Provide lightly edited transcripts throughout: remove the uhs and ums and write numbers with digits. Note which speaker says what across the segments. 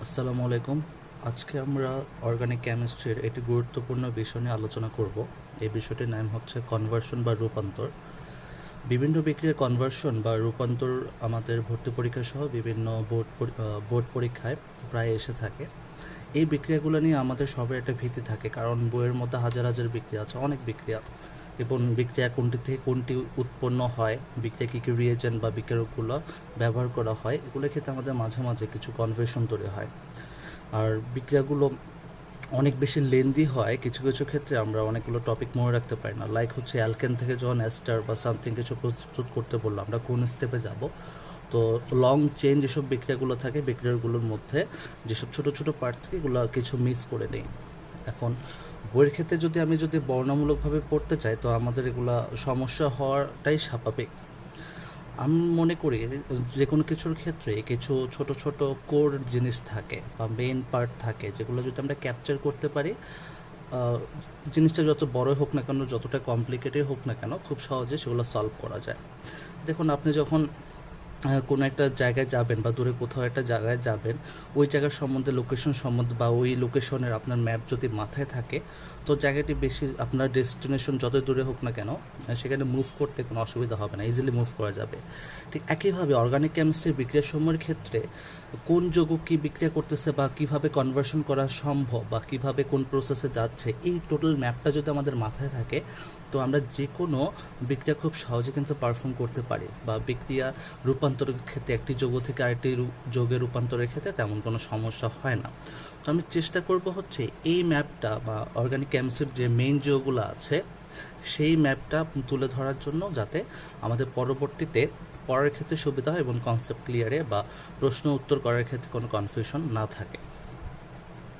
Speaker 1: আসসালামু আলাইকুম। আজকে আমরা অর্গানিক কেমিস্ট্রির একটি গুরুত্বপূর্ণ বিষয় নিয়ে আলোচনা করব। এই বিষয়টির নাম হচ্ছে কনভার্সন বা রূপান্তর। বিভিন্ন বিক্রিয়ার কনভার্সন বা রূপান্তর আমাদের ভর্তি পরীক্ষা সহ বিভিন্ন বোর্ড পরীক্ষায় প্রায় এসে থাকে। এই বিক্রিয়াগুলো নিয়ে আমাদের সবার একটা ভীতি থাকে, কারণ বইয়ের মধ্যে হাজার হাজার বিক্রিয়া আছে, অনেক বিক্রিয়া, এবং বিক্রিয়া কোনটি থেকে কোনটি উৎপন্ন হয়, বিক্রিয়া কী কী রিয়েজেন্ট বা বিক্রিয়াগুলো ব্যবহার করা হয়, এগুলোর ক্ষেত্রে আমাদের মাঝে মাঝে কিছু কনফিউশন তৈরি হয়। আর বিক্রিয়াগুলো অনেক বেশি লেন্দি হয়, কিছু কিছু ক্ষেত্রে আমরা অনেকগুলো টপিক মনে রাখতে পারি না। লাইক হচ্ছে অ্যালকেন থেকে যখন অ্যাস্টার বা সামথিং কিছু প্রস্তুত করতে বললো, আমরা কোন স্টেপে যাব। তো লং চেন যেসব বিক্রিয়াগুলো থাকে, বিক্রিয়াগুলোর মধ্যে যেসব ছোটো ছোটো পার্ট থাকে, এগুলো কিছু মিস করে নেই। এখন বইয়ের ক্ষেত্রে যদি বর্ণনামূলকভাবে পড়তে চাই, তো আমাদের এগুলা সমস্যা হওয়াটাই স্বাভাবিক। আমি মনে করি যে কোনো কিছুর ক্ষেত্রে কিছু ছোট ছোট কোর জিনিস থাকে বা মেইন পার্ট থাকে, যেগুলো যদি আমরা ক্যাপচার করতে পারি, জিনিসটা যত বড় হোক না কেন, যতটা কমপ্লিকেটেড হোক না কেন, খুব সহজে সেগুলো সলভ করা যায়। দেখুন, আপনি যখন কোনো একটা জায়গায় যাবেন বা দূরে কোথাও একটা জায়গায় যাবেন, ওই জায়গার সম্বন্ধে, লোকেশন সম্বন্ধে বা ওই লোকেশনের আপনার ম্যাপ যদি মাথায় থাকে, তো জায়গাটি বেশি, আপনার ডেস্টিনেশন যতই দূরে হোক না কেন, সেখানে মুভ করতে কোনো অসুবিধা হবে না, ইজিলি মুভ করা যাবে। ঠিক একইভাবে অর্গানিক কেমিস্ট্রির বিক্রিয়াসমূহের ক্ষেত্রে কোন যৌগ কী বিক্রিয়া করতেছে বা কীভাবে কনভার্সন করা সম্ভব বা কীভাবে কোন প্রসেসে যাচ্ছে, এই টোটাল ম্যাপটা যদি আমাদের মাথায় থাকে, তো আমরা যে কোনো বিক্রিয়া খুব সহজে কিন্তু পারফর্ম করতে পারি। বা বিক্রিয়া রূপান্তরের ক্ষেত্রে একটি যৌগ থেকে আরেকটি যৌগের রূপান্তরের ক্ষেত্রে তেমন কোনো সমস্যা হয় না। তো আমি চেষ্টা করব হচ্ছে এই ম্যাপটা বা অর্গানিক কেমিস্ট্রির যে মেইন যৌগগুলো আছে, সেই ম্যাপটা তুলে ধরার জন্য, যাতে আমাদের পরবর্তীতে পড়ার ক্ষেত্রে সুবিধা হয় এবং কনসেপ্ট ক্লিয়ারে বা প্রশ্ন উত্তর করার ক্ষেত্রে কোনো কনফিউশন না থাকে।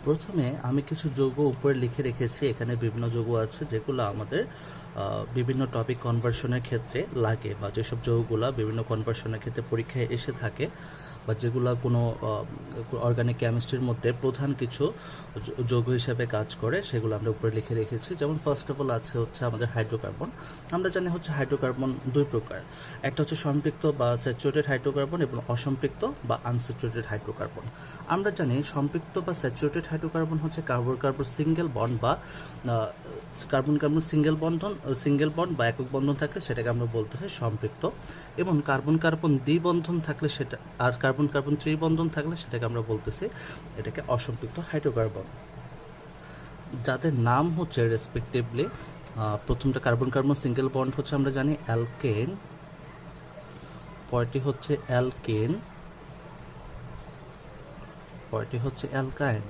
Speaker 1: প্রথমে আমি কিছু যৌগ উপরে লিখে রেখেছি। এখানে বিভিন্ন যৌগ আছে যেগুলো আমাদের বিভিন্ন টপিক কনভার্সনের ক্ষেত্রে লাগে, বা যেসব যৌগগুলো বিভিন্ন কনভার্সনের ক্ষেত্রে পরীক্ষায় এসে থাকে, বা যেগুলো কোনো অর্গানিক কেমিস্ট্রির মধ্যে প্রধান কিছু যৌগ হিসেবে কাজ করে, সেগুলো আমরা উপরে লিখে রেখেছি। যেমন ফার্স্ট অফ অল হচ্ছে আমাদের হাইড্রোকার্বন। আমরা জানি হচ্ছে হাইড্রোকার্বন দুই প্রকার, একটা হচ্ছে সম্পৃক্ত বা স্যাচুরেটেড হাইড্রোকার্বন এবং অসম্পৃক্ত বা আনস্যাচুরেটেড হাইড্রোকার্বন। আমরা জানি সম্পৃক্ত বা স্যাচুরেটেড হাইড্রোকার্বন হচ্ছে কার্বন কার্বন সিঙ্গেল বন্ড বা কার্বন কার্বন সিঙ্গেল বন্ড বা একক বন্ধন থাকলে সেটাকে আমরা বলতে চাই সম্পৃক্ত, এবং কার্বন কার্বন দ্বিবন্ধন থাকলে সেটা, আর কার্বন কার্বন ত্রিবন্ধন থাকলে সেটাকে আমরা বলতেছি এটাকে অসম্পৃক্ত হাইড্রোকার্বন, যাদের নাম হচ্ছে রেসপেক্টিভলি, প্রথমটা কার্বন কার্বন সিঙ্গেল বন্ড হচ্ছে আমরা জানি অ্যালকেন, পরটি হচ্ছে অ্যালকেন, পরটি হচ্ছে অ্যালকাইন।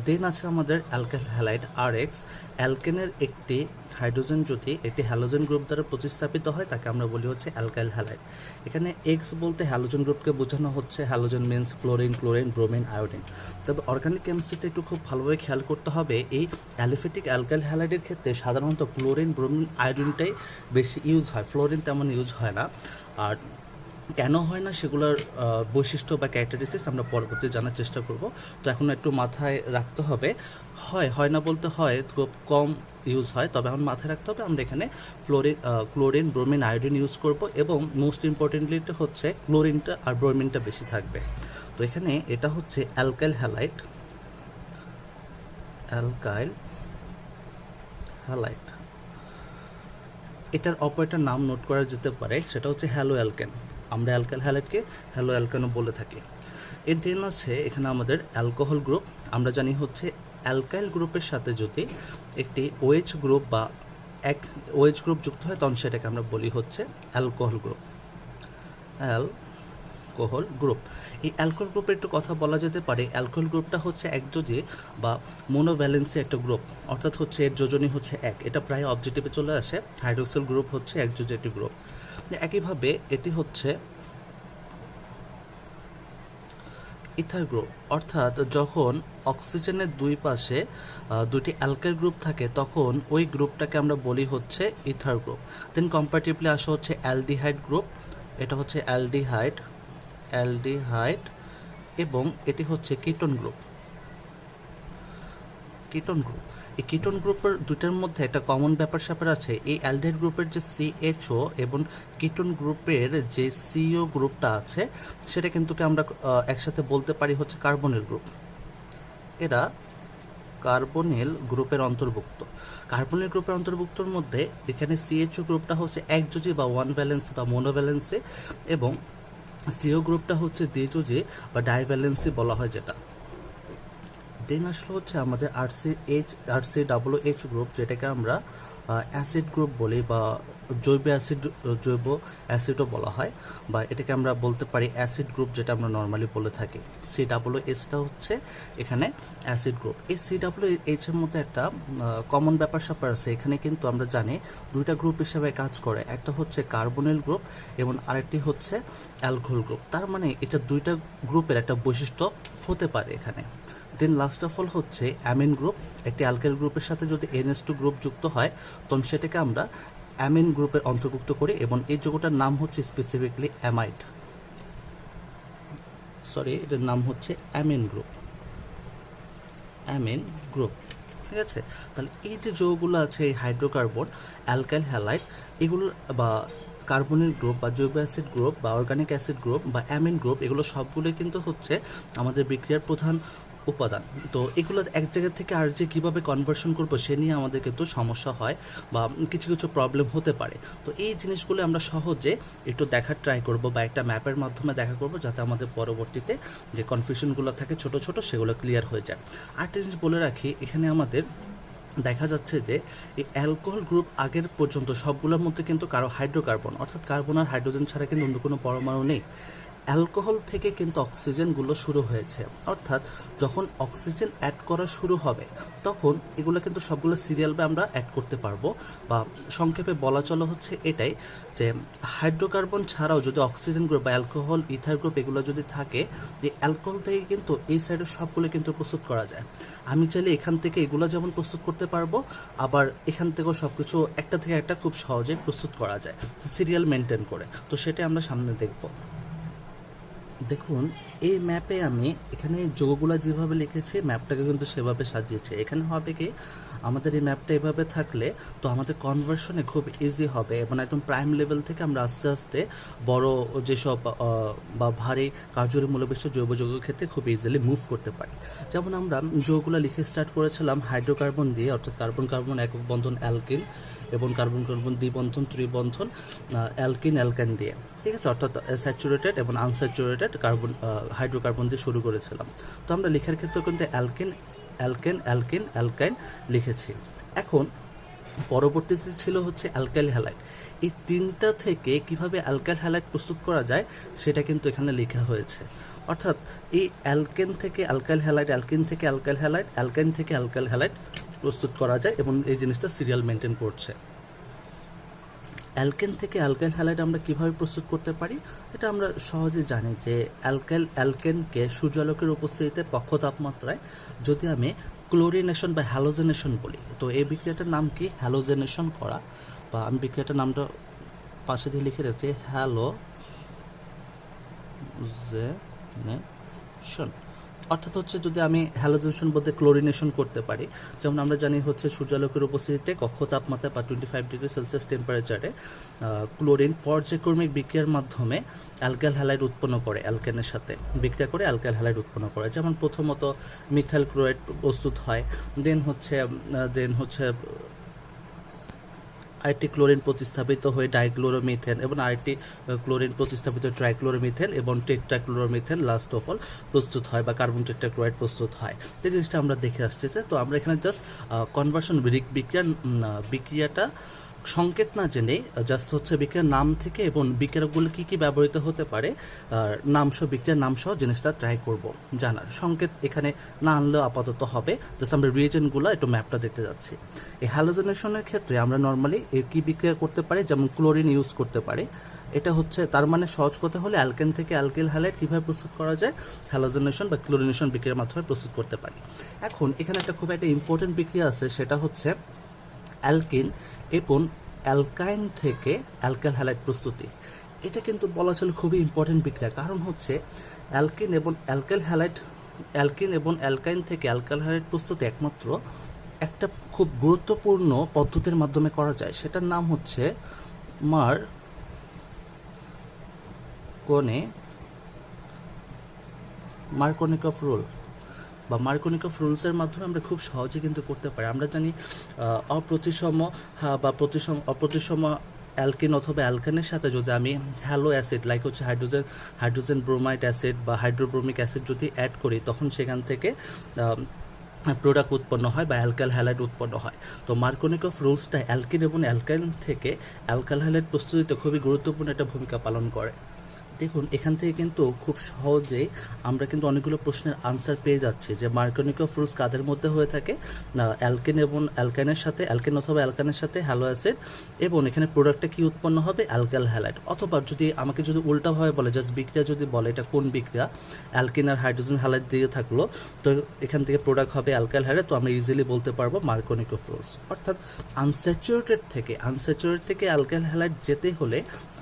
Speaker 1: দেন আছে আমাদের অ্যালকাইল হ্যালাইড RX। অ্যালকেনের একটি হাইড্রোজেন যদি একটি হ্যালোজেন গ্রুপ দ্বারা প্রতিস্থাপিত হয়, তাকে আমরা বলি হচ্ছে অ্যালকাইল হ্যালাইড। এখানে এক্স বলতে হ্যালোজেন গ্রুপকে বোঝানো হচ্ছে, halogen means fluorine, chlorine, bromine, iodine. তবে অর্গানিক কেমিস্ট্রিতে একটু খুব ভালোভাবে খেয়াল করতে হবে, এই অ্যালিফেটিক অ্যালকাইল হ্যালাইডের ক্ষেত্রে সাধারণত ক্লোরিন, ব্রোমিন, আয়োডিনটাই বেশি ইউজ হয়, ফ্লোরিন তেমন ইউজ হয় না। আর কেন হয় না, সেগুলোর বৈশিষ্ট্য বা ক্যারেক্টারিস্টিক্স আমরা পরবর্তী জানার চেষ্টা করব। তো এখন একটু মাথায় রাখতে হবে, হয় না বলতে হয় খুব কম ইউজ হয়, তবে এখন মাথায় রাখতে হবে আমরা এখানে ক্লোরিন, ব্রোমিন, আয়োডিন ইউজ করব, এবং মোস্ট ইম্পর্টেন্টলি হচ্ছে ক্লোরিনটা আর ব্রোমিনটা বেশি থাকবে। তো এখানে এটা হচ্ছে অ্যালকাইল হ্যালাইড, এটার অপারেটর নাম নোট করা যেতে পারে, সেটা হচ্ছে হ্যালো অ্যালকেন। আমরা অ্যালকাইল হ্যালাইডকে হ্যালো অ্যালকেনও বলে থাকি। এর দেন আছে এখানে আমাদের অ্যালকোহল গ্রুপ। আমরা জানি হচ্ছে অ্যালকাইল গ্রুপের সাথে যদি একটি OH গ্রুপ বা এক OH গ্রুপ যুক্ত হয়, তখন সেটাকে আমরা বলি হচ্ছে অ্যালকোহল গ্রুপ। এই অ্যালকোহল গ্রুপের একটু কথা বলা যেতে পারে। অ্যালকোহল গ্রুপটা হচ্ছে একযোজী বা মোনোভ্যালেন্সি একটা গ্রুপ, অর্থাৎ হচ্ছে এর যোজনী হচ্ছে এক। এটা প্রায় অবজেক্টিভে চলে আসে। হাইড্রোক্সিল গ্রুপ হচ্ছে একযোজী একটি গ্রুপ। একইভাবে এটি হচ্ছে ইথার গ্রুপ, অর্থাৎ যখন অক্সিজেনের দুই পাশে দুটি অ্যালকাইল গ্রুপ থাকে, তখন ওই গ্রুপটাকে আমরা বলি হচ্ছে ইথার গ্রুপ। দেন কম্পারেটিভলি আসা হচ্ছে অ্যালডিহাইড গ্রুপ। এটা হচ্ছে অ্যালডিহাইড, এবং এটি হচ্ছে কিটোন গ্রুপ। Ketone group. এই কিটোন গ্রুপের দুইটার মধ্যে একটা কমন ব্যাপার স্যাপার আছে। এই অ্যালডিহাইড গ্রুপের যে সিএইচও এবং কিটোন গ্রুপের যে সিও গ্রুপটা আছে সেটা কিন্তু আমরা একসাথে বলতে পারি হচ্ছে কার্বনিল গ্রুপ। এরা কার্বনিল গ্রুপের অন্তর্ভুক্ত। কার্বনিল গ্রুপের অন্তর্ভুক্তর মধ্যে এখানে সিএইচও গ্রুপটা হচ্ছে একযোজী বা ওয়ান ভ্যালেন্সি বা মোনোভ্যালেন্সি, এবং সিও গ্রুপটা হচ্ছে দ্বিযোজী বা ডাইভ্যালেন্সি বলা হয় যেটা। দেন আসলে হচ্ছে আমাদের RCOOH গ্রুপ, যেটাকে আমরা অ্যাসিড গ্রুপ বলি বা জৈব অ্যাসিডও বলা হয়, বা এটাকে আমরা বলতে পারি অ্যাসিড গ্রুপ, যেটা আমরা নর্মালি বলে থাকি। COOHটা হচ্ছে এখানে অ্যাসিড গ্রুপ। এই COOH এর মধ্যে একটা কমন ব্যাপার স্যাপার আছে। এখানে কিন্তু আমরা জানি দুইটা গ্রুপ হিসেবে কাজ করে, একটা হচ্ছে কার্বনিল গ্রুপ এবং আরেকটি হচ্ছে অ্যালকোহল গ্রুপ। তার মানে এটা দুইটা গ্রুপের একটা বৈশিষ্ট্য হতে পারে এখানে। দেন লাস্ট অফ অল হচ্ছে অ্যামিন গ্রুপ। একটি অ্যালকাইল গ্রুপের সাথে যদি NH2 গ্রুপ যুক্ত হয় তখন সেটাকে আমরা অ্যামিন গ্রুপের অন্তর্ভুক্ত করি, এবং এই যৌগটার নাম হচ্ছে স্পেসিফিকলি অ্যামাইড। এটার নাম হচ্ছে অ্যামিন গ্রুপ। ঠিক আছে। তাহলে এই যে যৌগগুলো আছে, এই হাইড্রোকার্বন, অ্যালকাইল হ্যালাইড, এগুলো বা কার্বনিল গ্রুপ বা জৈব অ্যাসিড গ্রুপ বা অর্গানিক অ্যাসিড গ্রুপ বা অ্যামিন গ্রুপ, এগুলো সবগুলোই কিন্তু হচ্ছে আমাদের বিক্রিয়ার প্রধান উপাদান। তো এগুলো এক জায়গা থেকে আর যে কীভাবে কনভার্সন করবো সে নিয়ে আমাদের কিন্তু সমস্যা হয় বা কিছু কিছু প্রবলেম হতে পারে। তো এই জিনিসগুলো আমরা সহজে একটু দেখার ট্রাই করব বা একটা ম্যাপের মাধ্যমে দেখা করব, যাতে আমাদের পরবর্তীতে যে কনফিউশনগুলো থাকে ছোট ছোট সেগুলো ক্লিয়ার হয়ে যায়। আরেকটা জিনিস বলে রাখি, এখানে আমাদের দেখা যাচ্ছে যে এই অ্যালকোহল গ্রুপ আগের পর্যন্ত সবগুলোর মধ্যে কিন্তু কারো হাইড্রোকার্বন, অর্থাৎ কার্বন আর হাইড্রোজেন ছাড়া কিন্তু অন্য কোনো পরমাণু নেই। অ্যালকোহল থেকে কিন্তু অক্সিজেনগুলো শুরু হয়েছে, অর্থাৎ যখন অক্সিজেন অ্যাড করা শুরু হবে তখন এগুলো কিন্তু সবগুলো সিরিয়ালভাবে আমরা অ্যাড করতে পারবো। বা সংক্ষেপে বলা চলে হচ্ছে এটাই, যে হাইড্রোকার্বন ছাড়াও যদি অক্সিজেন গ্রুপ বা অ্যালকোহল, ইথার গ্রুপ এগুলো যদি থাকে, এই অ্যালকোহল থেকে কিন্তু এই সাইডের সবগুলো কিন্তু প্রস্তুত করা যায়। আমি চাইলে এখান থেকে এগুলো যেমন প্রস্তুত করতে পারবো, আবার এখান থেকেও সব কিছু একটা থেকে একটা খুব সহজে প্রস্তুত করা যায় সিরিয়াল মেনটেন করে। তো সেটা আমরা সামনে দেখব। দেখুন এই ম্যাপে আমি এখানে যৌগগুলো যেভাবে লিখেছি ম্যাপটাকে কিন্তু সেভাবে সাজিয়েছি। এখানে হবে কি, আমাদের এই ম্যাপটা এভাবে থাকলে তো আমাদের কনভার্সনে খুব ইজি হবে, এবং একদম প্রাইম লেভেল থেকে আমরা আস্তে আস্তে বড় যেসব বা ভারী কার্যকরী মূল্যবিষ্ট জৈব যৌগের ক্ষেত্রে খুব ইজিলি মুভ করতে পারি। যেমন আমরা যৌগগুলো লিখে স্টার্ট করেছিলাম হাইড্রোকার্বন দিয়ে, অর্থাৎ কার্বন কার্বন একক বন্ধন অ্যালকিন এবং কার্বন কার্বন দ্বিবন্ধন ত্রিবন্ধন অ্যালকাইন দিয়ে, ঠিক আছে, অর্থাৎ স্যাচুরেটেড এবং আনস্যাচুরেটেড কার্বন হাইড্রোকার্বন দিয়ে শুরু করেছিলাম। তো আমরা লেখার ক্ষেত্রে কিন্তু অ্যালকাইন লিখেছি। এখন পরবর্তীতে ছিল হচ্ছে অ্যালকাইল হ্যালাইড। এই তিনটা থেকে কিভাবে অ্যালকাইল হ্যালাইড প্রস্তুত করা যায় সেটা কিন্তু এখানে লেখা হয়েছে। অর্থাৎ এই অ্যালকেন থেকে অ্যালকাইল হ্যালাইড, অ্যালকিন থেকে অ্যালকাইল হ্যালাইড, অ্যালকাইন থেকে অ্যালকাইল হ্যালাইড প্রস্তুত করা যায়, এবং এই জিনিসটা সিরিয়াল মেনটেন করছে। অ্যালকেন থেকে অ্যালকাইল হ্যালাইড আমরা কীভাবে প্রস্তুত করতে পারি, এটা আমরা সহজে জানি যে অ্যালকেনকে সূর্যালোকের উপস্থিতিতে কক্ষ তাপমাত্রায় যদি আমি ক্লোরিনেশন বা হ্যালোজেনেশন বলি, তো এই বিক্রিয়াটার নাম কি, হ্যালোজেনেশন করা, বা আমি বিক্রিয়াটার নামটা পাশে দিয়ে লিখে রাখছি হ্যালোজেনেশন। অর্থাৎ হচ্ছে যদি আমি হ্যালোজেনেশন বলতে ক্লোরিনেশন করতে পারি, যেমন আমরা জানি হচ্ছে সূর্যালোকের উপস্থিতিতে কক্ষ তাপমাত্রা বা 25 ডিগ্রি সেলসিয়াস টেম্পারেচারে ক্লোরিন পর্যায়ক্রমিক বিক্রিয়ার মাধ্যমে অ্যালকাইল হ্যালাইড উৎপন্ন করে, অ্যালকেনের সাথে বিক্রিয়া করে অ্যালকাইল হ্যালাইড উৎপন্ন করে। যেমন প্রথমত মিথাইল ক্লোরাইড প্রস্তুত হয়, দেন হচ্ছে আরেকটি ক্লোরিন প্রতিস্থাপিত হয়ে ডাইক্লোরোমিথেন, এবং আরেকটি ক্লোরিন প্রতিস্থাপিত ট্রাইক্লোরোমিথেন এবং টেট্রাক্লোরোমিথেন লাস্ট অফ অল প্রস্তুত হয়, বা কার্বন টেট্রাক্লোরাইড প্রস্তুত হয়। এই জিনিসটা আমরা দেখে আসতেছে। তো আমরা এখানে জাস্ট কনভার্সন বিক্রিয়াটা সংকেত না জেনে জাস্ট হচ্ছে বিক্রিয়ার নাম থেকে এবং বিক্রিয়াগুলো কী কী ব্যবহৃত হতে পারে বিক্রিয়ার নামসহ জিনিসটা ট্রাই করব জানার। সংকেত এখানে না আনলেও আপাতত হবে, জাস্ট আমরা রিয়েজেন্টগুলো একটু ম্যাপটা দেখতে যাচ্ছি। এই হ্যালোজেনেশনের ক্ষেত্রে আমরা নর্মালি কী বিক্রিয়া করতে পারি, যেমন ক্লোরিন ইউজ করতে পারি। এটা হচ্ছে তার মানে সহজ কথা হলে অ্যালকেন থেকে অ্যালকাইল হ্যালাইড কীভাবে প্রস্তুত করা যায়, হ্যালোজেনেশন বা ক্লোরিনেশন বিক্রিয়ার মাধ্যমে প্রস্তুত করতে পারি। এখন এখানে খুব একটা ইম্পর্টেন্ট বিক্রিয়া আছে, সেটা হচ্ছে অ্যালকিন এবং অ্যালকাইন থেকে অ্যালকাইল হ্যালাইড প্রস্তুতি। এটা কিন্তু বলা চলে খুবই ইম্পর্টেন্ট বিক্রিয়া, কারণ হচ্ছে অ্যালকিন এবং অ্যালকাইন থেকে অ্যালকাইল হ্যালাইড প্রস্তুতি একমাত্র একটা খুব গুরুত্বপূর্ণ পদ্ধতির মাধ্যমে করা যায়, সেটার নাম হচ্ছে মার্কোনিকফ রুল বা মার্কোনিকফ রুলসের মাধ্যমে আমরা খুব সহজে কিন্তু করতে পারি। আমরা জানি অপ্রতিসম বা অপ্রতিসম অ্যালকিন অথবা অ্যালকানের সাথে যদি আমি হ্যালো অ্যাসিড লাইক হচ্ছে হাইড্রোজেন ব্রোমাইড অ্যাসিড বা হাইড্রোব্রোমিক অ্যাসিড যদি অ্যাড করি, তখন সেখান থেকে প্রোডাক্ট উৎপন্ন হয় বা অ্যালকাইল হ্যালাইড উৎপন্ন হয়। তো মার্কোনিকফ রুলসটা অ্যালকিন এবং অ্যালকাইল থেকে অ্যালকাইল হ্যালাইড প্রস্তুতিতে খুবই গুরুত্বপূর্ণ একটা ভূমিকা পালন করে। দেখুন, এখান থেকে কিন্তু খুব সহজেই আমরা কিন্তু অনেকগুলো প্রশ্নের আনসার পেয়ে যাচ্ছি যে মার্কোনিকফ রুলস কাদের মধ্যে হয়ে থাকে, অ্যালকেন এবং অ্যালকাইনের সাথে, অ্যালকেন অথবা অ্যালকানের সাথে হ্যালো অ্যাসিড, এবং এখানে প্রোডাক্টটা কি উৎপন্ন হবে, অ্যালকাইল হ্যালাইড। অথবা আমাকে যদি উল্টাভাবে বলে, জাস্ট বিক্রিয়া যদি বলে এটা কোন বিক্রিয়া, অ্যালকিন আর হাইড্রোজেন হ্যালাইড দিয়ে থাকলো, তো এখান থেকে প্রোডাক্ট হবে অ্যালকাইল হ্যালাইড, তো আমরা ইজিলি বলতে পারবো মার্কোনিকফ রুলস। অর্থাৎ আনস্যাচুরেটেড থেকে অ্যালকাইল হ্যালাইড যেতে হলে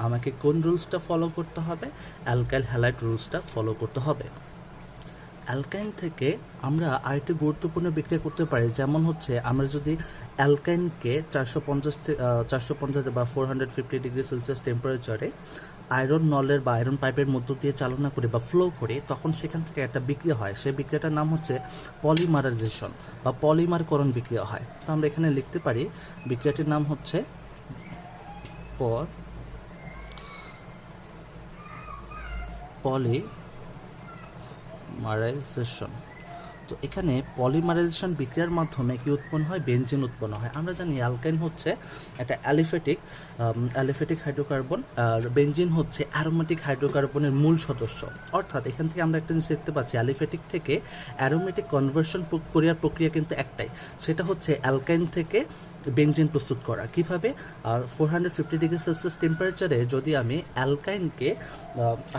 Speaker 1: আমাকে কোন রুলসটা ফলো করতে হবে, অ্যালকাইল হ্যালাইড রুলসটা ফলো করতে হবে। অ্যালকাইন থেকে আমরা আরেকটি গুরুত্বপূর্ণ বিক্রিয়া করতে পারি, যেমন হচ্ছে আমরা যদি অ্যালকাইনকে 450 বা 450 ডিগ্রি সেলসিয়াস টেম্পারেচারে আয়রন নলের বা আয়রন পাইপের মধ্য দিয়ে চালনা করি বা ফ্লো করি, তখন সেখান থেকে একটা বিক্রিয়া হয়। সেই বিক্রিয়াটার নাম হচ্ছে পলিমারাইজেশন বা পলিমারকরণ বিক্রিয়া হয়। তো আমরা এখানে লিখতে পারি বিক্রিয়াটির নাম হচ্ছে পলিমারাইজেশন। তো এখানে পলিমারাইজেশন বিক্রিয়ার মাধ্যমে কি উৎপন্ন হয়, বেনজিন উৎপন্ন হয়। আমরা জানি অ্যালকাইন হচ্ছে একটা অ্যালিফেটিক হাইড্রোকার্বন, আর বেনজিন হচ্ছে অ্যারোমেটিক হাইড্রোকার্বনের মূল সদস্য। অর্থাৎ এখান থেকে আমরা একটা জিনিস দেখতে পাচ্ছি, অ্যালিফেটিক থেকে অ্যারোমেটিক কনভার্সন প্রক্রিয়া কিন্তু একটাই, সেটা হচ্ছে অ্যালকাইন থেকে বেনজিন প্রস্তুত করা। কিভাবে? আর 450 ডিগ্রি সেলসিয়াস টেম্পারেচারে যদি আমি অ্যালকাইনকে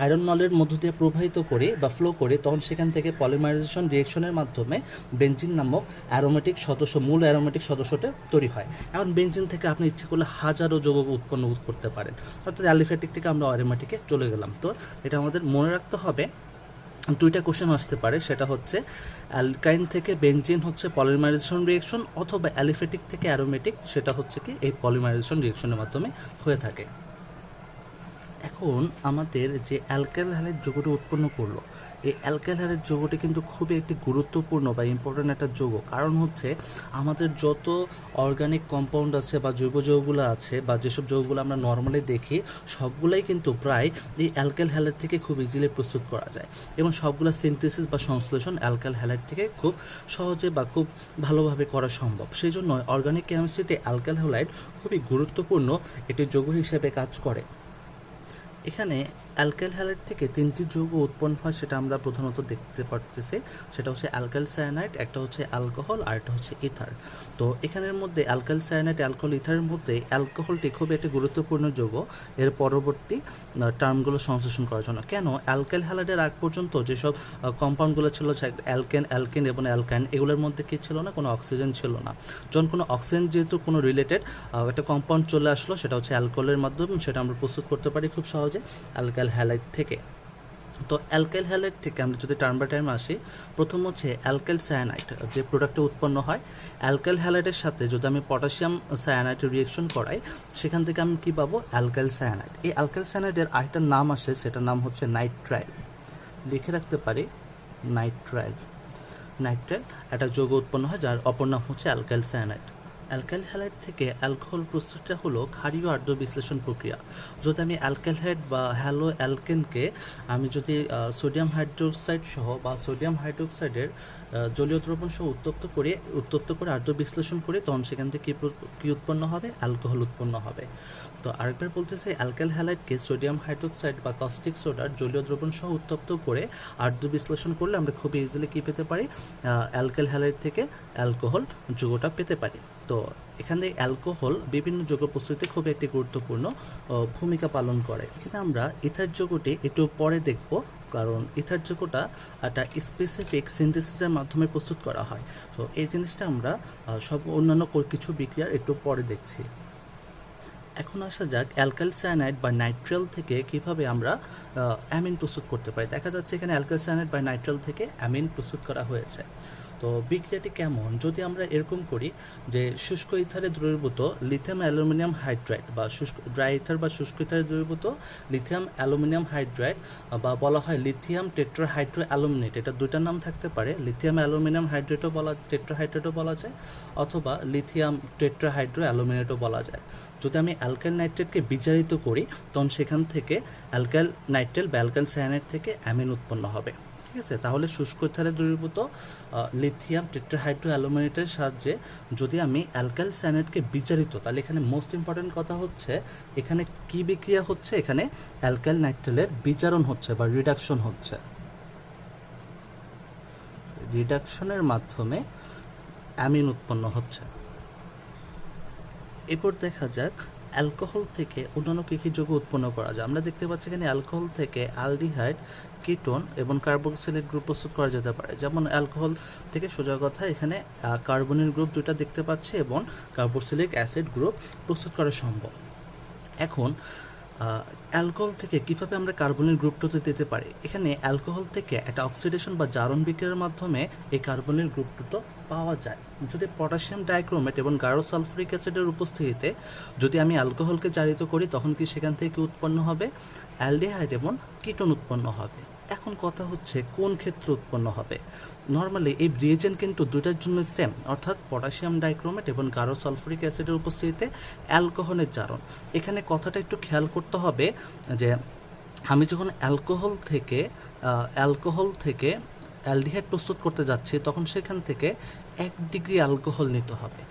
Speaker 1: আয়রন নলের মধ্য দিয়ে প্রবাহিত করি বা ফ্লো করি, তখন সেখান থেকে পলিমারাইজেশন রিয়েকশনের মাধ্যমে বেনজিন নামক মূল অ্যারোমেটিক সদস্যটা তৈরি হয়। এখন বেনজিন থেকে আপনি ইচ্ছে করলে হাজারো যৌগ উৎপন্ন করতে পারেন। অর্থাৎ অ্যালিফেটিক থেকে আমরা অ্যারোমেটিকে চলে গেলাম। তো এটা আমাদের মনে রাখতে হবে। দুইটা কোশ্চেন আসতে পারে, সেটা হচ্ছে অ্যালকাইন থেকে বেনজিন হচ্ছে পলিমারাইজেশন রিয়েকশন, অথবা অ্যালিফেটিক থেকে অ্যারোমেটিক, সেটা হচ্ছে কি এই পলিমারাইজেশন রিয়েকশনের মাধ্যমে হয়ে থাকে। এখন আমাদের যে অ্যালকাইল হ্যালাইড যৌগটি উৎপন্ন করলো, এই অ্যালকাইল হ্যালাইড যৌগটি কিন্তু খুবই একটি গুরুত্বপূর্ণ বা ইম্পর্ট্যান্ট একটা যৌগ। কারণ হচ্ছে আমাদের যত অর্গানিক কম্পাউন্ড আছে বা জৈব যৌগগুলো আছে বা যেসব যৌগগুলো আমরা নর্মালি দেখি, সবগুলাই কিন্তু প্রায় এই অ্যালকাইল হ্যালাইড থেকে খুব ইজিলি প্রস্তুত করা যায়, এবং সবগুলো সিনথেসিস বা সংশ্লেষণ অ্যালকাইল হ্যালাইড থেকে খুব সহজে বা খুব ভালোভাবে করা সম্ভব। সেই জন্য অর্গানিক কেমিস্ট্রিতে অ্যালকাইল হ্যালাইড খুবই গুরুত্বপূর্ণ একটি যৌগ হিসেবে কাজ করে। এখানে অ্যালকাইল হ্যালাইড থেকে তিনটি যৌগ উৎপন্ন হয়, সেটা আমরা প্রধানত দেখতে পারতেছি। সেটা হচ্ছে অ্যালকাইল সায়ানাইড, একটা হচ্ছে অ্যালকোহল, আর একটা হচ্ছে ইথার। তো এখানের মধ্যে অ্যালকাইল সায়ানাইড, অ্যালকোহল, ইথারের মধ্যে অ্যালকোহলটি খুবই একটি গুরুত্বপূর্ণ যৌগ এর পরবর্তী টার্মগুলো সংশ্লেষণ করার জন্য। কেন? অ্যালকাইল হ্যালাইডের আগ পর্যন্ত যেসব কম্পাউন্ডগুলো ছিল, অ্যালকেন এবং অ্যালকাইন, এগুলোর মধ্যে কী ছিল না, কোনো অক্সিজেন ছিল না। যখন কোনো অক্সিজেন যেহেতু কোনো রিলেটেড একটা কম্পাউন্ড চলে আসলো, সেটা হচ্ছে অ্যালকোহলের মাধ্যমে, সেটা আমরা প্রস্তুত করতে পারি খুব সহজে অ্যালকাইল হ্যালাইড থেকে। তো অ্যালকাইল হ্যালাইড থেকে আমরা যদি টার্ম বাই টার্ম আসি, প্রথম হচ্ছে অ্যালকাইল সায়ানাইড, যে প্রোডাক্টটা উৎপন্ন হয় অ্যালকাইল হ্যালাইডের সাথে যদি আমি পটাশিয়াম সায়ানাইড রিয়েকশন করাই, সেখান থেকে আমি কী পাবো, অ্যালকাইল সায়ানাইড। এই অ্যালকাইল সায়ানাইডের আরেকটা নাম আসে, সেটার নাম হচ্ছে নাইট্রাইল। লিখে রাখতে পারি নাইট্রাইল। একটা যৌগ উৎপন্ন হয় যার অপর নাম হচ্ছে অ্যালকাইল সায়ানাইড। অ্যালকাইল হ্যালাইড থেকে অ্যালকোহল প্রস্তুতটা হলো ক্ষারীয় আর্দ্র বিশ্লেষণ প্রক্রিয়া। যদি আমি অ্যালকাইল হ্যালাইড বা হ্যালো অ্যালকেনকে আমি যদি সোডিয়াম হাইড্রোক্সাইড সহ বা সোডিয়াম হাইড্রোক্সাইডের জলীয় দ্রবণ সহ উত্তপ্ত করে আর্দ্র বিশ্লেষণ করি, তখন সেখান থেকে কী উৎপন্ন হবে, অ্যালকোহল উৎপন্ন হবে। তো আরেকবার বলতেছে, অ্যালকাইল হ্যালাইডকে সোডিয়াম হাইড্রোক্সাইড বা কস্টিক সোডার জলীয় দ্রবণ সহ উত্তপ্ত করে আর্দ্র বিশ্লেষণ করলে আমরা খুব ইজিলি কী পেতে পারি, অ্যালকাইল হ্যালাইড থেকে অ্যালকোহল যৌগটা পেতে পারি। তো এখানে অ্যালকোহল বিভিন্ন যৌগ প্রস্তুতিতে খুব একটি গুরুত্বপূর্ণ ভূমিকা পালন করে। এখানে আমরা ইথার যৌগটি একটু পরে দেখব, কারণ ইথার যৌগটা একটা স্পেসিফিক সিনথেসিসের মাধ্যমে প্রস্তুত করা হয়। তো এই জিনিসটা আমরা সব অন্যান্য কিছু বিক্রিয়ার একটু পরে দেখছি। এখন আসা যাক অ্যালকাইল সায়ানাইড বা নাইট্রেল থেকে কিভাবে আমরা অ্যামিন প্রস্তুত করতে পারি। দেখা যাচ্ছে এখানে অ্যালকাইল সায়ানাইড বা নাইট্রেল থেকে অ্যামিন প্রস্তুত করা হয়েছে। তো বিক্রিয়াটি কেমন যদি আমরা এরকম করি যে শুষ্ক ইথারে দ্রবীভূত লিথিয়াম অ্যালুমিনিয়াম হাইড্রাইড বা শুষ্ক ড্রাই ইথার বা শুষ্ক ইথারে দ্রবীভূত লিথিয়াম অ্যালুমিনিয়াম হাইড্রাইড বা বলা হয় লিথিয়াম টেট্রাহাইড্রো অ্যালুমিনেট, এটা দুইটা নাম থাকতে পারে, লিথিয়াম অ্যালুমিনিয়াম হাইড্রেটও বলা টেট্রাহাইড্রেটও বলা যায় অথবা লিথিয়াম টেট্রাহাইড্রো অ্যালুমিনেটও বলা যায়। যদি আমি অ্যালকাইল নাইট্রেটকে বিজারিত করি তখন সেখান থেকে অ্যালকাইল নাইট্রেট বা অ্যালকাইল সায়ানাইড থেকে অ্যামিন উৎপন্ন হবে। ঠিক আছে, তাহলে শুষ্ক ইথারে দ্রবীভূত লিথিয়াম টেট্রাহাইড্রো অ্যালুমিনেটের সাহায্যে যদি আমি অ্যালকাইল সায়ানাইডকে বিজারিত, তাহলে এখানে মোস্ট ইম্পর্টেন্ট কথা হচ্ছে এখানে কি বিক্রিয়া হচ্ছে, এখানে অ্যালকাইল নাইট্রেটের বিজারণ হচ্ছে বা রিডাকশন হচ্ছে। রিডাকশনের মাধ্যমে অ্যামিন উৎপন্ন হচ্ছে। এরপর দেখা যাক অ্যালকোহল থেকে অন্যান্য কী কী যৌগ উৎপন্ন করা যায়। আমরা দেখতে পাচ্ছি এখানে অ্যালকোহল থেকে অ্যালডিহাইড, কিটোন এবং কার্বক্সিলিক গ্রুপ প্রস্তুত করা যেতে পারে। যেমন অ্যালকোহল থেকে সোজা কথা এখানে কার্বনিল গ্রুপ দুইটা দেখতে পাচ্ছি এবং কার্বক্সিলিক অ্যাসিড গ্রুপ প্রস্তুত করা সম্ভব। এখন অ্যালকোহল থেকে কীভাবে আমরা কার্বনিল গ্রুপটাতে দিতে পারি, এখানে অ্যালকোহল থেকে একটা অক্সিডেশন বা জারণ বিক্রিয়ার মাধ্যমে এই কার্বনিল গ্রুপ দুটো পাওয়া যায়। যদি পটাশিয়াম ডাইক্রোমেট এবং গাঢ় সালফুরিক অ্যাসিডের উপস্থিতিতে যদি আমি অ্যালকোহলকে জারিত করি তখন কি সেখান থেকে উৎপন্ন হবে অ্যালডিহাইড এবং কিটোন উৎপন্ন হবে। এখন কথা হচ্ছে কোন ক্ষেত্রে উৎপন্ন হবে। নর্মালি এই রিয়েজেন্ট কিন্তু দুইটার জন্য সেম, অর্থাৎ পটাশিয়াম ডাইক্রোমেট এবং গাঢ় সালফুরিক অ্যাসিডের উপস্থিতিতে অ্যালকোহলের জারণ। এখানে কথাটা একটু খেয়াল করতে হবে যে আমি যখন অ্যালকোহল থেকে অ্যালডিহাইড প্রস্তুত করতে যাচ্ছি তখন সেখান থেকে 1 ডিগ্রি অ্যালকোহল নিতে হবে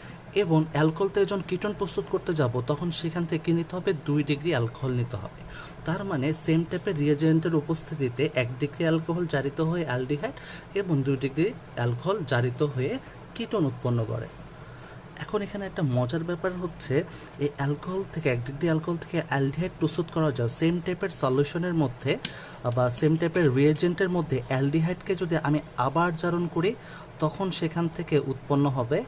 Speaker 1: এবং অ্যালকোহল থেকে যখন কিটোন প্রস্তুত করতে যাব তখন সেখান থেকে নিতে হবে 2 ডিগ্রি অ্যালকোহল নিতে হবে। তার মানে সেম টাইপের রিয়েজেন্টের উপস্থিতিতে 1 ডিগ্রি অ্যালকোহল জারিত হয়ে অ্যালডিহাইড এবং 2 ডিগ্রি অ্যালকোহল জারিত হয়ে কিটোন উৎপন্ন করে। এখন এখানে একটা মজার ব্যাপার হচ্ছে এই অ্যালকোহল থেকে 1 ডিগ্রি অ্যালকোহল থেকে অ্যালডিহাইড প্রস্তুত করা যায় সেম টাইপের সলিউশনের মধ্যে বা সেম টাইপের রিয়েজেন্টের মধ্যে অ্যালডিহাইডকে যদি আমি আবার জারণ করি তখন সেখান থেকে উৎপন্ন হবে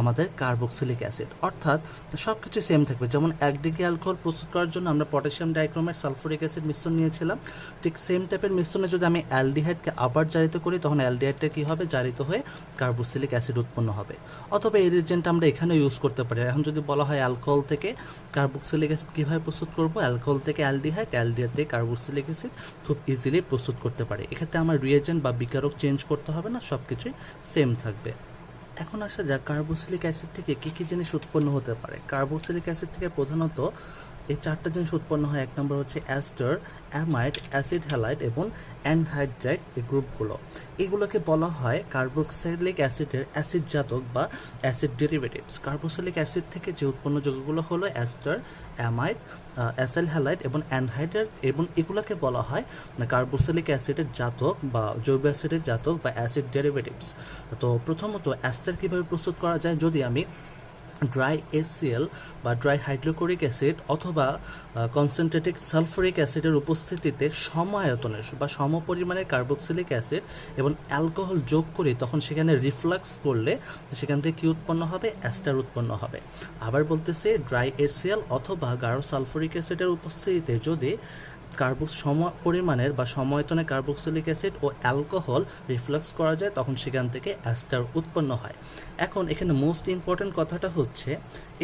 Speaker 1: আমাদের কার্বক্সিলিক অ্যাসিড, অর্থাৎ সব কিছু সেম থাকবে। যেমন 1 ডিগ্রি অ্যালকোহল প্রস্তুত করার জন্য আমরা পটাশিয়াম ডাইক্রোমেট সালফুরিক অ্যাসিড মিশ্রণ নিয়েছিলাম, ঠিক সেম টাইপের মিশ্রণে যদি আমি অ্যালডিহাইডকে আবার জারিত করি তখন অ্যালডিহাইডটা কী হবে, জারিত হয়ে কার্বক্সিলিক অ্যাসিড উৎপন্ন হবে। অথবা এই রিয়েজেন্ট আমরা এখানে ইউজ করতে পারি। এখন যদি বলা হয় অ্যালকোহল থেকে কার্বক্সিলিক অ্যাসিড কীভাবে প্রস্তুত করব, অ্যালকোহল থেকে অ্যালডিহাইড, অ্যালডিহাইড থেকে কার্বক্সিলিক অ্যাসিড খুব ইজিলি প্রস্তুত করতে পারি। এক্ষেত্রে আমার রিয়েজেন্ট বা বিকারক চেঞ্জ করতে হবে না, সব কিছুই সেম থাকবে। এখন আসা যাক কার্বক্সিলিক অ্যাসিড থেকে কী কী জিনিস উৎপন্ন হতে পারে। কার্বক্সিলিক অ্যাসিড থেকে প্রধানত এই 4টা জিনিস উৎপন্ন হয়। 1 নম্বর হচ্ছে অ্যাস্টার, অ্যামাইড, অ্যাসিড হ্যালাইড এবং অ্যানহাইড্রাইড, এই গ্রুপগুলো। এগুলোকে বলা হয় কার্বক্সিলিক অ্যাসিডের অ্যাসিড জাতক বা অ্যাসিড ডেরিভেটিভস। কার্বক্সিলিক অ্যাসিড থেকে যে উৎপন্ন যৌগগুলো হলো অ্যাস্টার, অ্যামাইড, অ্যাসিড হ্যালাইড এবং অ্যানহাইড্রাইড, এবং এগুলোকে বলা হয় কার্বক্সিলিক অ্যাসিডের জাতক বা জৈব অ্যাসিডের জাতক বা অ্যাসিড ডেরিভেটিভস। তো প্রথমত অ্যাস্টার কীভাবে প্রস্তুত করা যায়, যদি আমি ড্রাই HCl বা ড্রাই হাইড্রোক্লোরিক অ্যাসিড অথবা কনসেন্ট্রেটেড সালফুরিক অ্যাসিডের উপস্থিতিতে সম আয়তনের বা সম পরিমাণের কার্বক্সিলিক অ্যাসিড এবং অ্যালকোহল যোগ করি তখন সেখানে রিফ্লাক্স করলে সেখান থেকে কী উৎপন্ন হবে, অ্যাস্টার উৎপন্ন হবে। আবার বলতেছে ড্রাই HCl অথবা গাঢ় সালফুরিক অ্যাসিডের উপস্থিতিতে যদি সম পরিমাণের বা সমায়তনের কার্বক্সিলিক অ্যাসিড ও অ্যালকোহল রিফ্লাক্স করা যায় তখন সেখান থেকে অ্যাস্টার উৎপন্ন হয়। এখন এখানে মোস্ট ইম্পর্ট্যান্ট কথাটা হচ্ছে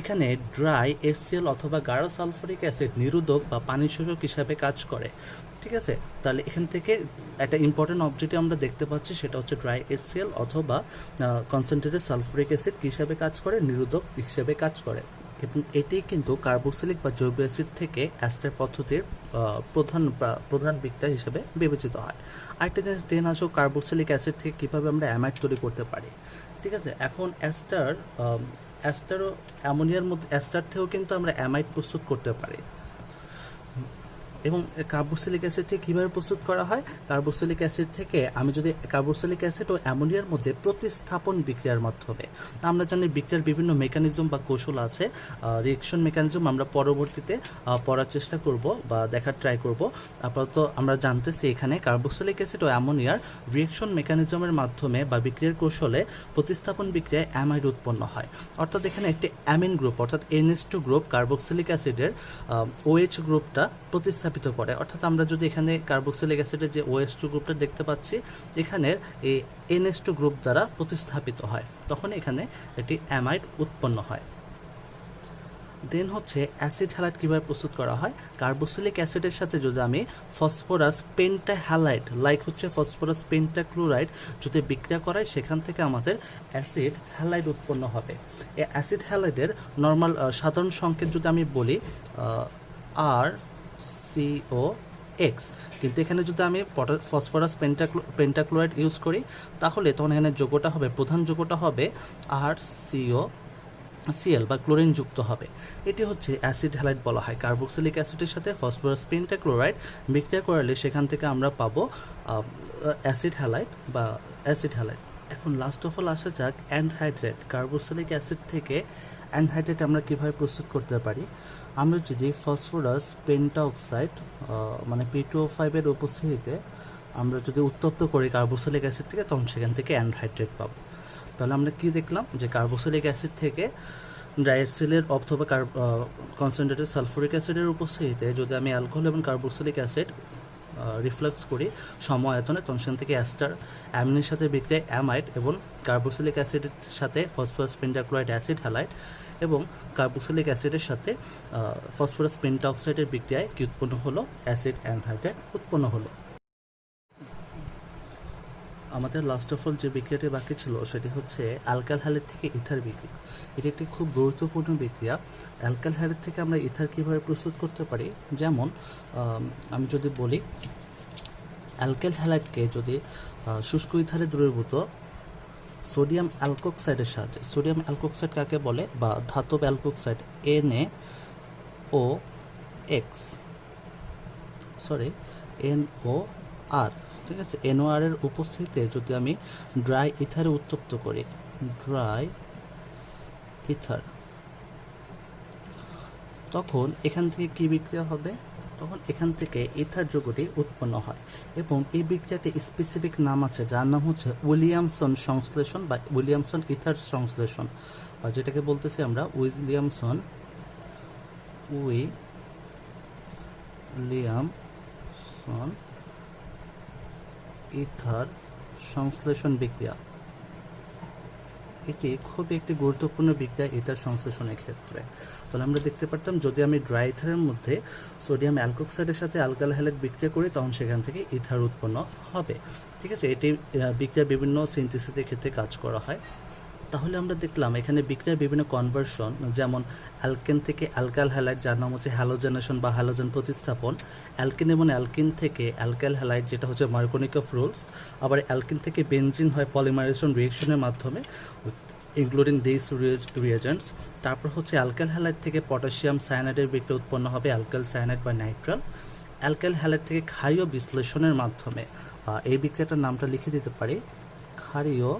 Speaker 1: এখানে ড্রাই HCl অথবা গাঢ় সালফুরিক অ্যাসিড নিরোধক বা পানি শোষক হিসাবে কাজ করে। ঠিক আছে, তাহলে এখান থেকে একটা ইম্পর্টেন্ট অবজেক্টিভ আমরা দেখতে পাচ্ছি, সেটা হচ্ছে ড্রাই HCl অথবা কনসেন্ট্রেটেড সালফুরিক অ্যাসিড কী হিসাবে কাজ করে, নিরোধক হিসেবে কাজ করে। এবং এটি কিন্তু কার্বক্সিলিক বা জৈব অ্যাসিড থেকে অ্যাস্টার পদ্ধতির প্রধান বিক্রিয়া হিসেবে বিবেচিত হয়। আরেকটা জিনিস দেন আসো কার্বক্সিলিক অ্যাসিড থেকে কীভাবে আমরা অ্যামাইড তৈরি করতে পারি। ঠিক আছে, এখন অ্যাস্টারও অ্যামোনিয়ার মধ্যে অ্যাস্টার থেকেও কিন্তু আমরা অ্যামাইড প্রস্তুত করতে পারি। এবং কার্বক্সিলিক অ্যাসিড থেকে কীভাবে প্রস্তুত করা হয়, কার্বক্সিলিক অ্যাসিড থেকে আমি যদি কার্বক্সিলিক অ্যাসিড ও অ্যামোনিয়ার মধ্যে প্রতিস্থাপন বিক্রিয়ার মাধ্যমে, আমরা জানি বিক্রিয়ার বিভিন্ন মেকানিজম বা কৌশল আছে, রিয়েকশন মেকানিজম আমরা পরবর্তীতে পড়ার চেষ্টা করব বা দেখার ট্রাই করব। আপাতত আমরা জানতেছি এখানে কার্বক্সিলিক অ্যাসিড ও অ্যামোনিয়ার রিয়েকশন মেকানিজমের মাধ্যমে বা বিক্রিয়ার কৌশলে প্রতিস্থাপন বিক্রিয়ায় অ্যামাইড উৎপন্ন হয়। অর্থাৎ এখানে একটি অ্যামিন গ্রুপ অর্থাৎ NH2 গ্রুপ কার্বক্সিলিক অ্যাসিডের OH গ্রুপটা প্রতিস্থাপিত করে। অর্থাৎ আমরা যদি এখানে কার্বক্সিলিক অ্যাসিডের যে OH2 গ্রুপটা দেখতে পাচ্ছি, এখানে এই NH2 গ্রুপ দ্বারা প্রতিস্থাপিত হয়, তখন এখানে একটি অ্যামাইড উৎপন্ন হয়। দেন হচ্ছে অ্যাসিড হ্যালাইড কীভাবে প্রস্তুত করা হয়। কার্বক্সিলিক অ্যাসিডের সাথে যদি আমি ফসফরাস পেন্টাহ্যালাইড লাইক হচ্ছে ফসফরাস পেন্টাক্লোরাইড যদি বিক্রিয়া করাই, সেখান থেকে আমাদের অ্যাসিড হ্যালাইড উৎপন্ন হবে। এই অ্যাসিড হ্যালাইডের নর্মাল সাধারণ সংকেত যদি আমি বলি RCOX, কিন্তু এখানে যদি আমি ফসফরাস পেন্টাক্লোরাইড ইউজ করি, তাহলে তখন এখানে যৌগটা হবে, প্রধান যৌগটা হবে RCOCl বা ক্লোরিন যুক্ত হবে। এটি হচ্ছে অ্যাসিড হ্যালাইড বলা হয়। কার্বক্সিলিক অ্যাসিডের সাথে ফসফরাস পেন্টাক্লোরাইড বিক্রিয়া করালে সেখান থেকে আমরা পাবো অ্যাসিড হ্যালাইড বা অ্যাসিড হ্যালাইড। এখন লাস্ট অফ অল আসা যাক অ্যানহাইড্রেট। কার্বক্সিলিক অ্যাসিড থেকে অ্যানহাইড্রেট আমরা কীভাবে প্রস্তুত করতে পারি। আমরা যদি ফসফরাস পেন্টাঅক্সাইড মানে P2O5 এর উপস্থিতিতে আমরা যদি উত্তপ্ত করি কার্বক্সিলিক অ্যাসিড থেকে, তখন সেখান থেকে অ্যানহাইড্রেট পাবো। তাহলে আমরা কি দেখলাম যে কার্বক্সিলিক অ্যাসিড থেকে ডাইএথিলের অথবা কনসেন্ট্রেটেড সালফুরিক অ্যাসিডের উপস্থিতিতে যদি আমি অ্যালকোহল এবং কার্বক্সিলিক অ্যাসিড রিফ্লাক্স করি সম আয়তনে, তখন সেখান থেকে অ্যাস্টার অ্যামিনের সাথে বিক্রিয়ায় অ্যামাইড এবং কার্বক্সিলিক অ্যাসিডের সাথে ফসফরাস পেন্টাক্লোরাইড অ্যাসিড হ্যালাইড এবং কার্বক্সিলিক অ্যাসিডের সাথে ফসফরাস পেন্টাঅক্সাইডের বিক্রিয়ায় কি উৎপন্ন হলো, অ্যাসিড অ্যানহাইড্রেট উৎপন্ন হলো। আমাদের লাস্ট অফ অল যে বিক্রিয়াটি বাকি ছিল সেটি হচ্ছে অ্যালকাইল হ্যালাইড থেকে ইথার বিক্রিয়া। এটি একটি খুব গুরুত্বপূর্ণ বিক্রিয়া। অ্যালকাইল হ্যালাইড থেকে আমরা ইথার কীভাবে প্রস্তুত করতে পারি, যেমন আমি যদি বলি অ্যালকাইল হ্যালাইডকে যদি শুষ্ক ইথারে দ্রবীভূত সোডিয়াম অ্যালকোক্সাইডের সাহায্যে, সোডিয়াম অ্যালকোক্সাইড কাকে বলে বা ধাতব অ্যালকোক্সাইড NOR, ঠিক আছে, NOR এর উপস্থিতিতে যদি আমি ড্রাই ইথারে উত্তপ্ত করি, ড্রাই ইথার, তখন এখান থেকে কি বিক্রিয়া হবে, তখন এখান থেকে ইথার যৌগটি উৎপন্ন হয়। এবং এই বিক্রিয়াটি স্পেসিফিক নাম আছে, যার নাম হচ্ছে উইলিয়ামসন সংশ্লেষণ বা উইলিয়ামসন ইথার সংশ্লেষণ, বা যেটাকে বলতেছি আমরা উইলিয়ামসন ইথার সংশ্লেষণ বিক্রিয়া। এটি খুবই একটি গুরুত্বপূর্ণ বিক্রিয়া ইথার সংশ্লেষণের ক্ষেত্রে। তাহলে আমরা দেখতে পারতাম যদি আমি ড্রাই ইথারের মধ্যে সোডিয়াম অ্যালকোক্সাইডের সাথে অ্যালকাইল হ্যালাইড বিক্রিয়া করি, তখন সেখান থেকে ইথার উৎপন্ন হবে। ঠিক আছে, এটি বিক্রিয়া বিভিন্ন সিনথেসিসের ক্ষেত্রে কাজ করা হয়। তাহলে আমরা দেখলাম এখানে বিক্রিয়ার বিভিন্ন কনভার্সন, যেমন অ্যালকেন থেকে অ্যালকাইল হ্যালাইড, যার নাম হচ্ছে হ্যালোজেনেশন বা হ্যালোজেন প্রতিস্থাপন, অ্যালকেন এবং অ্যালকিন থেকে অ্যালকাইল হ্যালাইড যেটা হচ্ছে মার্কোনিকভ রুলস, আবার অ্যালকিন থেকে বেনজিন হয় পলিমারাইজেশন রিয়েকশনের মাধ্যমে ইনক্লুডিং দিস রিয়েজেন্টস। তারপর হচ্ছে অ্যালকাইল হ্যালাইড থেকে পটাশিয়াম সায়ানাইডের বিক্রিয়া উৎপন্ন হবে অ্যালকাইল সায়ানাইড বা নাইট্রাল। অ্যালকাইল হ্যালাইড থেকে ক্ষারীয় বিশ্লেষণের মাধ্যমে এই বিক্রিয়াটার নামটা লিখে দিতে পারি ক্ষারীয়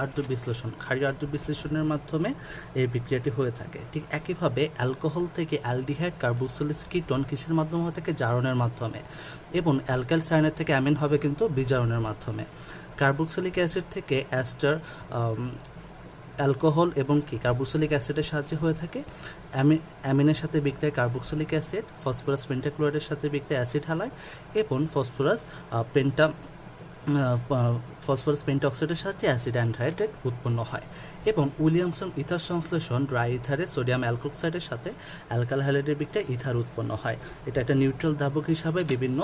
Speaker 1: আর্দ্র বিশ্লেষণের মাধ্যমে এই বিক্রিয়াটি হয়ে থাকে। ঠিক একইভাবে অ্যালকোহল থেকে অ্যালডিহাইড কার্বক্সিলিক কিটোন কিসের মাধ্যমে হয়ে থাকে, জারণের মাধ্যমে, এবং অ্যালকাইল সায়ানাইড থেকে অ্যামিন হবে কিন্তু বিজারণের মাধ্যমে। কার্বক্সিলিক অ্যাসিড থেকে অ্যাস্টার অ্যালকোহল এবং কার্বক্সিলিক অ্যাসিডের সাহায্যে হয়ে থাকে। অ্যামিনের সাথে বিক্রিয়া কার্বক্সিলিক অ্যাসিড, ফসফরাস পেন্টাক্লোরাইডের সাথে বিক্রিয়া অ্যাসিড হ্যালাইড এবং ফসফরাস পেন্টাঅক্সাইডের সাহায্যে অ্যাসিড অ্যানহাইড্রেট উৎপন্ন হয়। এবং উইলিয়ামসন ইথার সংশ্লেষণ ড্রাই ইথারে সোডিয়াম অ্যালকোক্সাইডের সাথে অ্যালকাইল হ্যালাইডের বিক্রিয়া ইথার উৎপন্ন হয়। এটা একটা নিউট্রাল দ্রাবক হিসাবে বিভিন্ন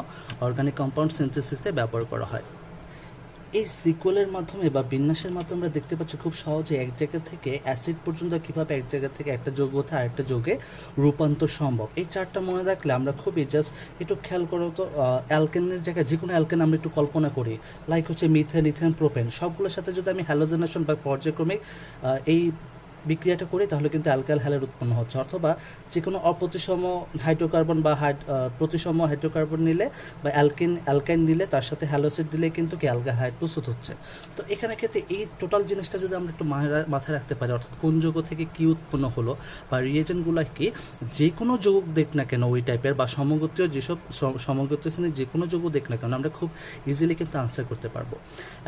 Speaker 1: অর্গানিক কম্পাউন্ড সিনথেসিসে ব্যবহার করা হয়। এই সিকুয়েলের মাধ্যমে বা বিন্যাসের মাধ্যমে আমরা দেখতে পাচ্ছি খুব সহজে এক জায়গা থেকে অ্যাসিড পর্যন্ত কীভাবে এক জায়গা থেকে একটা যৌগ থেকে আরেকটা যৌগে রূপান্তর সম্ভব। এই চারটা মনে রাখলে আমরা খুবই জাস্ট একটু খেয়াল করো তো, অ্যালকেনের জায়গায় যে কোনো অ্যালকেন আমরা একটু কল্পনা করি, লাইক হচ্ছে মিথেন, ইথেন, প্রোপেন, সবগুলোর সাথে যদি আমি হ্যালোজেনেশন বা পর্যায়ক্রমিক এই বিক্রিয়াটা করি তাহলে কিন্তু অ্যালকাইল হ্যালাইড উৎপন্ন হচ্ছে, অথবা যে কোনো অপ্রতিসম হাইড্রোকার্বন বা প্রতিসম হাইড্রোকার্বন নিলে বা অ্যালকাইন নিলে তার সাথে হ্যালোসিড দিলে কিন্তু কি অ্যালকাইল হ্যালাইড প্রস্তুত হচ্ছে। তো এখানে ক্ষেত্রে এই টোটাল জিনিসটা যদি আমরা একটু মাথায় রাখতে পারি, অর্থাৎ কোন যৌগ থেকে কী উৎপন্ন হলো বা রিয়েজেন্টগুলো কি, যে কোনো যৌগ দেখ না কেন ওই টাইপের বা সমগোত্রীয় যেসব সমগোত্রীয় শ্রেণীর যে কোনো যৌগ দেখ না কেন আমরা খুব ইজিলি কিন্তু আনসার করতে পারবো।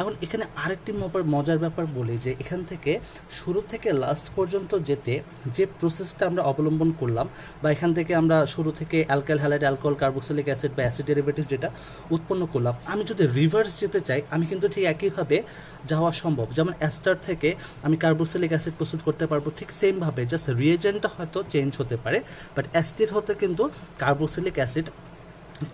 Speaker 1: এখন এখানে আরেকটি মজার ব্যাপার বলি যে এখান থেকে শুরু থেকে লাস্ট পর্যন্ত যেতে যে প্রসেসটা আমরা অবলম্বন করলাম বা এখান থেকে আমরা শুরু থেকে alkyl halide, alcohol, carboxylic acid বা অ্যাসিড ডেরিভেটিভ যেটা উৎপন্ন করলাম, আমি যদি রিভার্স যেতে চাই আমি কিন্তু ঠিক একইভাবে যাওয়া সম্ভব। যেমন অ্যাস্টার থেকে আমি কার্বক্সিলিক অ্যাসিড প্রস্তুত করতে পারবো, ঠিক সেমভাবে জাস্ট রিয়েজেন্টটা হয়তো চেঞ্জ হতে পারে, বাট অ্যাসিড হতে কিন্তু কার্বক্সিলিক অ্যাসিড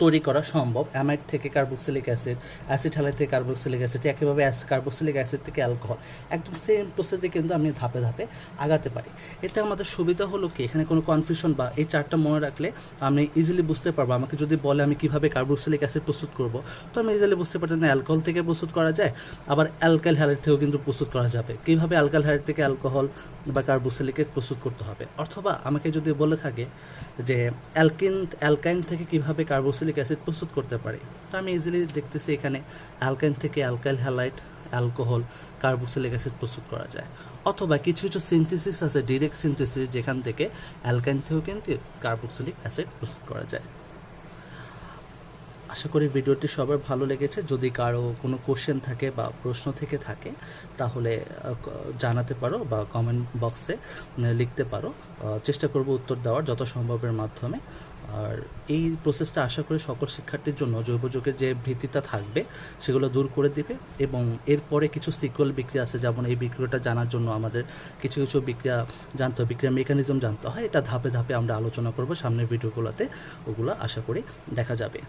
Speaker 1: তৈরি করা সম্ভব। অ্যামাইড থেকে কার্বক্সিলিক অ্যাসিড, অ্যাসিড হ্যালাইড থেকে কার্বক্সিলিক অ্যাসিড, একইভাবে কার্বক্সিলিক অ্যাসিড থেকে অ্যালকোহল, একদম সেম প্রসেসে কিন্তু আমি ধাপে ধাপে আগাতে পারি। এতে আমাদের সুবিধা হলো কি, এখানে কোনো কনফিউশন বা এই চারটা মনে রাখলে আমি ইজিলি বুঝতে পারবো। আমাকে যদি বলে আমি কীভাবে কার্বক্সিলিক অ্যাসিড প্রস্তুত করব, তো আমি ইজিলি বুঝতে পারছি না অ্যালকোহল থেকে প্রস্তুত করা যায়, আবার অ্যালকাইল হ্যালাইড থেকেও কিন্তু প্রস্তুত করা যাবে। কীভাবে অ্যালকাইল হ্যালাইড থেকে অ্যালকোহল বা কার্বক্সিলিক প্রস্তুত করতে হবে, অথবা আমাকে যদি বলে থাকে যে অ্যালকাইন থেকে কীভাবে কার্বক্সিলিক অ্যাসিড প্রস্তুত করতে পারি, তো আমি ইজিলি দেখতেছি এখানে অ্যালকাইন থেকে alkyl halide, alcohol, carboxylic acid প্রস্তুত করা যায়। অথবা কিছু কিছু সিনথেসিস আছে, ডিরেক্ট সিনথেসিস, যেখান থেকে অ্যালকাইন থেকেও কিন্তু কার্বক্সিলিক অ্যাসিড প্রস্তুত করা যায়। আশা করি ভিডিওটি সবার ভালো লেগেছে। যদি কারো কোনো কোশ্চেন থাকে বা প্রশ্ন থেকে থাকে তাহলে জানাতে পারো বা কমেন্ট বক্সে লিখতে পারো, চেষ্টা করব উত্তর দেওয়ার যত সম্ভবের মাধ্যমে। আর এই প্রসেসটা আশা করি সকল শিক্ষার্থীর জন্য জৈব যৌগের যে ভীতিটা থাকবে সেগুলো দূর করে দিবে, এবং এরপরে কিছু সিকুয়েল বিক্রিয়া আছে, যেমন এই বিক্রিয়াটা জানার জন্য আমাদের কিছু কিছু বিক্রিয়া জানতে হয়, বিক্রিয়া মেকানিজম জানতে হয়। এটা ধাপে ধাপে আমরা আলোচনা করব সামনের ভিডিওগুলোতে, ওগুলো আশা করি দেখা যাবে।